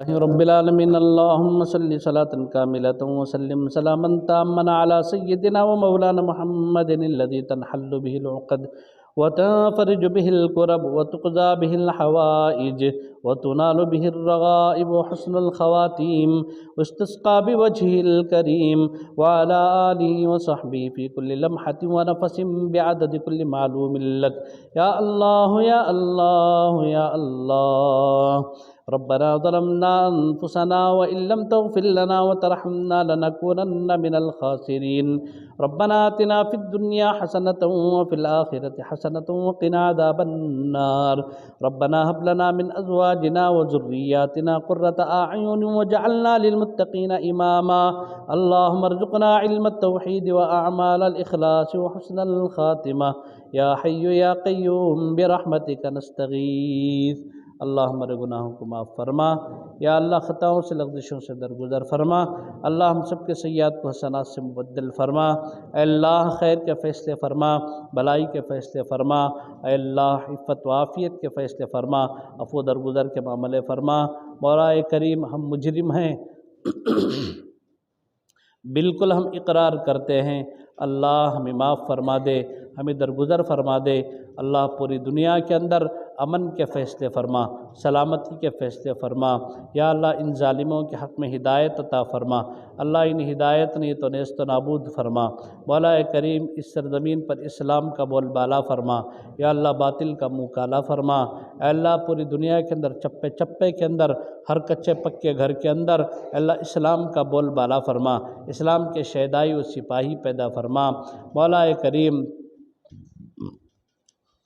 رب العالمين اللهم صل صلاة كاملة وسلم سلاما تاما على سيدنا ومولانا محمد الذي تنحل به العقد وتنفرج به الكرب وتقضى به الحوائج وتنال به الرغائب وحسن الخواتيم واستسقى بوجهه الكريم وعلى آله وصحبه في كل لمحة ونفس بعدد كل معلوم لك يا الله يا الله يا الله. ربنا ظلمنا أنفسنا وإن لم تغفر لنا وترحمنا لنكونن من الخاسرين. ربنا آتنا في الدنيا حسنة وفي الآخرة حسنة وقنا عذاب النار. ربنا هب لنا من أزواجنا وذرياتنا قرة أعين واجعلنا للمتقين إماما. اللهم ارزقنا علم التوحيد وأعمال الإخلاص وحسن الخاتمة يا حي يا قيوم برحمتك نستغيث. اللہ ہمارے گناہوں کو معاف فرما. یا اللہ خطاؤں سے لغزشوں سے درگزر فرما. اللہ ہم سب کے سیئات کو حسنات سے مبدل فرما. اے اللہ خیر کے فیصلے فرما، بلائی کے فیصلے فرما. اے اللہ عفت و عافیت کے فیصلے فرما، عفو و درگزر کے معاملے فرما. مولا کریم ہم مجرم ہیں بالکل ہم اقرار کرتے ہیں. اللہ ہمیں معاف فرما دے، ہمیں درگزر فرما دے. اللہ پوری دنیا کے اندر امن کے فیصلے فرما، سلامتی کے فیصلے فرما. یا اللہ ان ظالموں کے حق میں ہدایت عطا فرما. اللہ ان ہدایت نہیں تو نیست و نابود فرما. مولا کریم اس سرزمین پر اسلام کا بول بالا فرما. یا اللہ باطل کا منہ کالا فرما. اے اللہ پوری دنیا کے اندر چپے چپے کے اندر ہر کچے پکے گھر کے اندر اے اللہ اسلام کا بول بالا فرما. اسلام کے شہدائی و سپاہی پیدا فرما. مولا کریم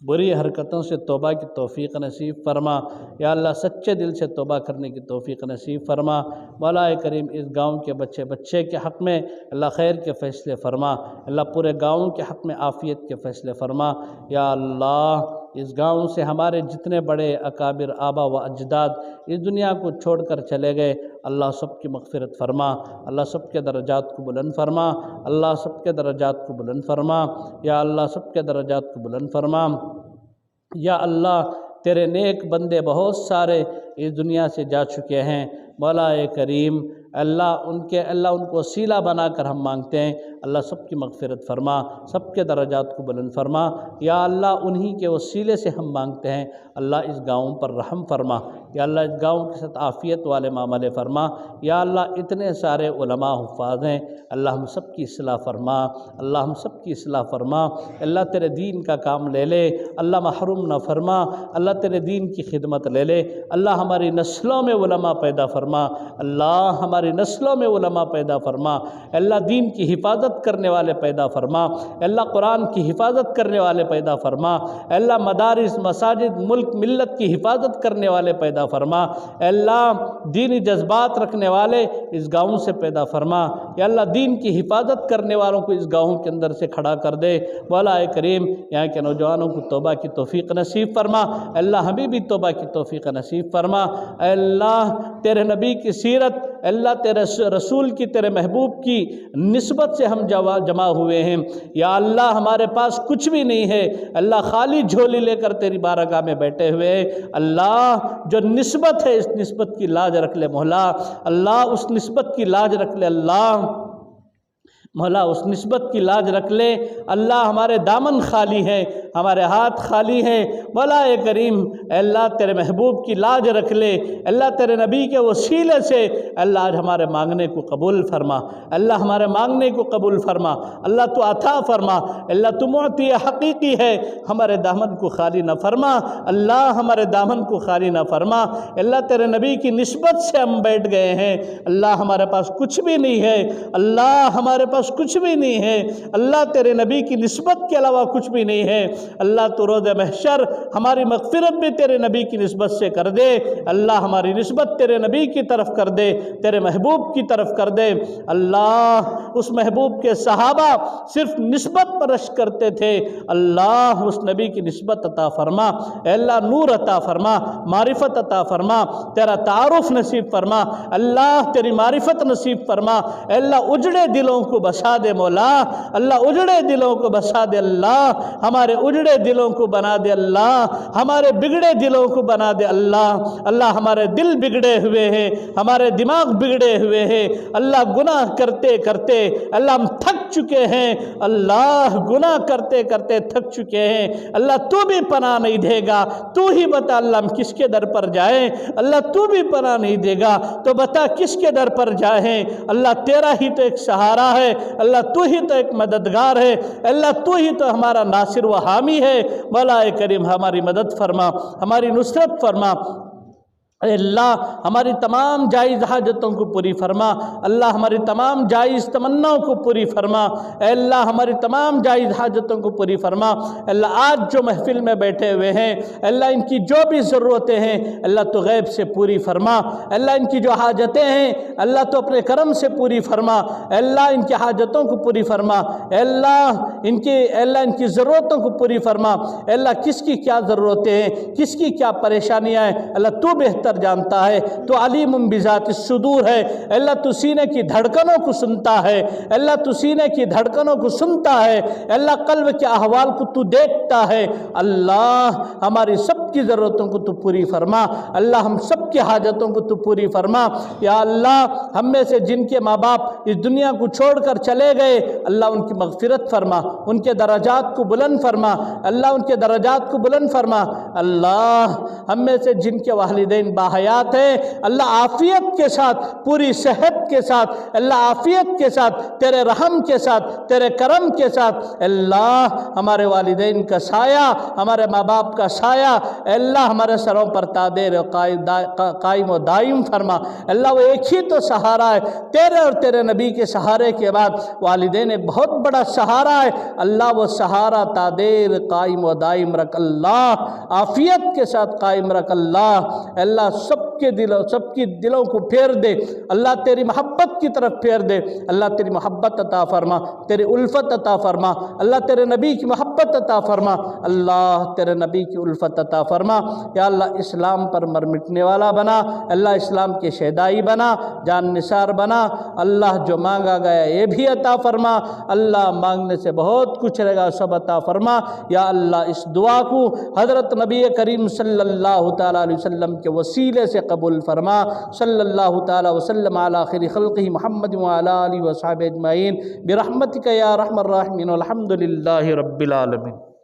بری حرکتوں سے توبہ کی توفیق نصیب فرما. یا اللہ سچے دل سے توبہ کرنے کی توفیق نصیب فرما. مولا کریم اس گاؤں کے بچے کے حق میں اللہ خیر کے فیصلے فرما. اللہ پورے گاؤں کے حق میں عافیت کے فیصلے فرما. یا اللہ اس گاؤں سے ہمارے جتنے بڑے اکابر آبا و اجداد اس دنیا کو چھوڑ کر چلے گئے، اللہ سب کی مغفرت فرما. اللہ سب کے درجات کو بلند فرما. اللہ سب کے درجات کو بلند فرما. یا اللہ سب کے درجات کو بلند فرما. یا اللہ تیرے نیک بندے بہت سارے اس دنیا سے جا چکے ہیں. مولا کریم اللہ ان کو وسیلہ بنا کر ہم مانگتے ہیں. اللہ سب کی مغفرت فرما، سب کے درجات کو بلند فرما. یا اللہ انہی کے وسیلے سے ہم مانگتے ہیں. اللہ اس گاؤں پر رحم فرما. یا اللہ اس گاؤں کے ساتھ عافیت والے معاملے فرما. یا اللہ اتنے سارے علماء حفاظ ہیں، اللہ ہم سب کی اصلاح فرما. اللہ ہم سب کی اصلاح فرما. اللہ تیرے دین کا کام لے لے، اللہ محروم نہ فرما. اللہ تیرے دین کی خدمت لے لے. اللہ ہماری نسلوں میں علماء پیدا فرما. اللہ ہماری نسلوں میں علماء پیدا فرما. اللہ دین کی حفاظت کرنے والے پیدا فرما. اللہ قرآن کی حفاظت کرنے والے پیدا فرما. اللہ مدارس مساجد ملک ملت کی حفاظت کرنے والے پیدا فرما. اللہ دینی جذبات رکھنے والے اس گاؤں سے پیدا فرما. یا اللہ دین کی حفاظت کرنے والوں کو اس گاؤں کے اندر سے کھڑا کر دے. مولا کریم یہاں کے نوجوانوں کو توبہ کی توفیق نصیب فرما. اللہ ہمیں بھی توبہ کی توفیق نصیب فرما. اے اللہ تیرے نبی کی سیرت، اللہ تیرے رسول کی، تیرے محبوب کی نسبت سے ہم جمع ہوئے ہیں. یا اللہ ہمارے پاس کچھ بھی نہیں ہے، اللہ خالی جھولی لے کر تیری بارگاہ میں بیٹھے ہوئے. اللہ جو نسبت ہے اس نسبت کی لاج رکھ لے مولا. اللہ اس نسبت کی لاج رکھ لے اللہ مولا، اس نسبت کی لاج رکھ لے. اللہ ہمارے دامن خالی ہیں، ہمارے ہاتھ خالی ہیں. مولا کریم اے اللہ تیرے محبوب کی لاج رکھ لے. اللہ تیرے نبی کے وسیلے سے اللہ آج ہمارے مانگنے کو قبول فرما. اللہ ہمارے مانگنے کو قبول فرما. اللہ تو عطا فرما. اللہ تو معطی حقیقی ہے، ہمارے دامن کو خالی نہ فرما. اللہ ہمارے دامن کو خالی نہ فرما. اللہ تیرے نبی کی نسبت سے ہم بیٹھ گئے ہیں. اللہ ہمارے پاس کچھ بھی نہیں ہے. اللہ ہمارے پاس کچھ بھی نہیں ہے. اللہ تیرے نبی کی نسبت کے علاوہ کچھ بھی نہیں ہے. اللہ تو روز محشر ہماری مغفرت بھی تیرے نبی کی نسبت سے کر دے. اللہ ہماری نسبت تیرے نبی کی طرف کر دے، تیرے محبوب کی طرف کر دے. اللہ اس محبوب کے صحابہ صرف نسبت پر رشک کرتے تھے. اللہ اس نبی کی نسبت عطا فرما. اے اللہ نور عطا فرما، معرفت عطا فرما، تیرا تعارف نصیب فرما. اللہ تیری معرفت نصیب فرما. اے اللہ اجڑے دلوں کو بس بسا دے مولا، اللہ اجڑے دلوں کو بسا دے اللہ، ہمارے اجڑے دلوں کو بنا دے اللہ، ہمارے بگڑے دلوں کو بنا دے اللہ۔ اللہ ہمارے دل بگڑے ہوئے ہیں، ہمارے دماغ بگڑے ہوئے ہیں اللہ، گناہ کرتے کرتے اللہ ہم تھک چکے ہیں اللہ، گناہ کرتے کرتے تھک چکے ہیں اللہ، تو بھی پناہ نہیں دے گا، تو ہی بتا اللہ ہم کس کے در پر جائیں اللہ، تو بھی پناہ نہیں دے گا تو بتا کس کے در پر جائیں اللہ، تیرا ہی تو ایک سہارا ہے اللہ، تو ہی تو ایک مددگار ہے اللہ، تو ہی تو ہمارا ناصر و حامی ہے۔ مولا کریم ہماری مدد فرما، ہماری نصرت فرما، اے اللہ ہماری تمام جائز حاجتوں کو پوری فرما اللہ، ہماری تمام جائز تمناؤں کو پوری فرما اے اللہ، ہماری تمام جائز حاجتوں کو پوری فرما اللہ۔ آج جو محفل میں بیٹھے ہوئے ہیں اللہ، ان کی جو بھی ضرورتیں ہیں اللہ تو غیب سے پوری فرما اللہ، ان کی جو حاجتیں ہیں اللہ تو اپنے کرم سے پوری فرما اے اللہ، ان کی حاجتوں کو پوری فرما اے اللہ، ان کی ضرورتوں کو پوری فرما اے اللہ، کس کی کیا ضرورتیں ہیں، کس کی کیا پریشانیاں ہیں اللہ تو بہتر جانتا ہے، تو علیم بذات الصدور ہے اللہ، تو سینے کی دھڑکنوں کو سنتا ہے اللہ، تو سینے کی دھڑکنوں کو سنتا ہے اللہ، قلب کے احوال کو تو دیکھتا ہے اللہ، ہماری سب کی ضرورتوں کو تو پوری فرما اللہ، ہم سب کی حاجتوں کو تو پوری فرما یا اللہ۔ ہم میں سے جن کے ماں باپ اس دنیا کو چھوڑ کر چلے گئے اللہ، ان کی مغفرت فرما، ان کے درجات کو بلند فرما اللہ، ان کے درجات کو بلند فرما اللہ۔ ہم میں سے جن کے والدین باحیات ہیں اللہ، عافیت کے ساتھ، پوری صحت کے ساتھ اللہ، عافیت کے ساتھ، تیرے رحم کے ساتھ، تیرے کرم کے ساتھ اللہ، ہمارے والدین کا سایہ، ہمارے ماں باپ کا سایہ اللہ ہمارے سروں پر تادیر قائم و دائم فرما اللہ۔ وہ ایک ہی تو سہارا ہے تیرے اور تیرے نبی کے سہارے کے بعد، والدین ایک بہت بڑا سہارا ہے اللہ، وہ سہارا تادیر قائم و دائم رکھ اللہ، عافیت کے ساتھ قائم رکھ اللہ اللہ، سب کی دلوں کو پھیر دے اللہ، تیری محبت کی طرف پھیر دے اللہ، تیری محبت عطا فرما، تیری الفت عطا فرما اللہ، تیرے نبی کی محبت عطا فرما اللہ، تیرے نبی کی الفت عطا فرما یا اللہ۔ اسلام پر مر مٹنے والا بنا اللہ، اسلام کے شہدائی بنا، جان نثار بنا اللہ، جو مانگا گیا یہ بھی عطا فرما اللہ، مانگنے سے بہت کچھ رہے گا سب عطا فرما یا اللہ۔ اس دعا کو حضرت نبی کریم صلی اللہ تعالیٰ علیہ وسلم کے وسیلے سے قبول فرما، صلی اللہ تعالیٰ وسلم علی خیر خلقہ محمد وعلی آلہ وصحبہ اجمعین برحمتک یا ارحم الراحمین، والحمد للہ رب العالمین۔